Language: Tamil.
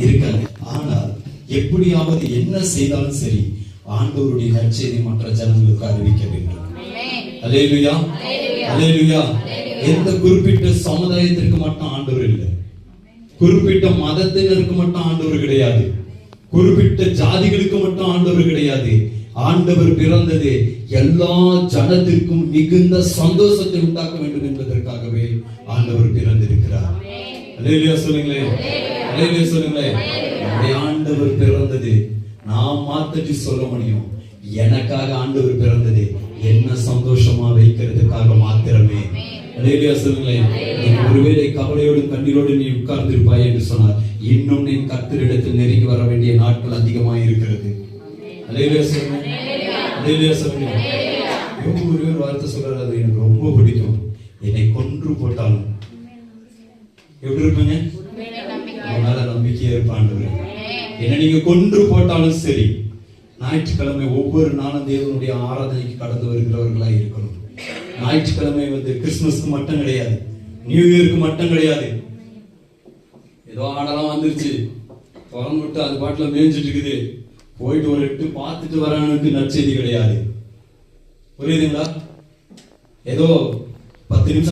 இருக்காங்க. ஆனால் எப்படியாவது என்ன செய்தாலும் சரி ஆண்டவருடைய நற்செய்தி மற்ற ஜனங்களுக்கு அறிவிக்க வேண்டும். அல்லேலூயா, அல்லேலூயா. எந்த குறிப்பிட்ட சமுதாயத்திற்கு மட்டும் ஆண்டவர் இல்லை, குறிப்பிட்ட மதத்தினருக்கு மட்டும் ஆண்டவர் கிடையாது, குறிப்பிட்ட ஜாதிகளுக்கு மட்டும் ஆண்டவர் கிடையாது. ஆண்டவர் பிறந்தது எல்லா ஜனத்திற்கும் மிகுந்த சந்தோஷத்தை உண்டாக்க வேண்டும் என்பதற்காகவே ஆண்டவர் பிறந்திருக்கிறார். அல்லேலூயா சொல்லுங்களேன், அல்லேலூயா சொல்லுங்களேன். ஆண்டவர் பிறந்தது நான் மாத்தி சொல்ல முடியும். எனக்காக ஆண்டவர் பிறந்தது என்ன சந்தோஷமா வைக்கிறதுக்காக மாத்திரமே. அல்லேலூயா சொல்லுங்களேன். ஒருவேளை கவலையோடும் கண்ணீரோடு நீ உட்கார்ந்திருப்பாய் என்று சொன்னார், இன்னும் நீ கர்த்தரிடத்தில் நெருங்கி வர வேண்டிய நாட்கள் அதிகமாக இருக்கிறது. அல்லேலூயா சொல்லுங்க, அல்லேலூயா சொல்லுங்க. ஒருவர் வார்த்தை சொல்றாரு, அது எனக்கு ரொம்ப பிடிக்கும். என்னை கொன்று போட்டாலும் எப்படி இருப்பீங்க? அதனால நம்பிக்கையா இருப்பாண்டவர். என்ன நீங்க கொன்று போட்டாலும் சரி, ஞாயிற்றுக்கிழமை ஒவ்வொரு நாளும் தேவனுடைய ஆராதனைக்கு கடந்து வருகிறவர்களா இருக்கணும். ஞாயிற்றுக்கிழமை கிறிஸ்துமஸ்க்கு மட்டும் கிடையாது, நியூ இயருக்கு மட்டும் கிடையாது. ஏதோ ஆடெல்லாம் வந்துருச்சு திறந்து விட்டு அது பாட்டுல மேய்ஞ்சிட்டு இருக்குது, போயிட்டு ஒரு எட்டு பார்த்துட்டு வரானுக்கு நற்செய்தி கிடையாது. புரியுதுங்களா? ஏதோ 10 நிமிஷம்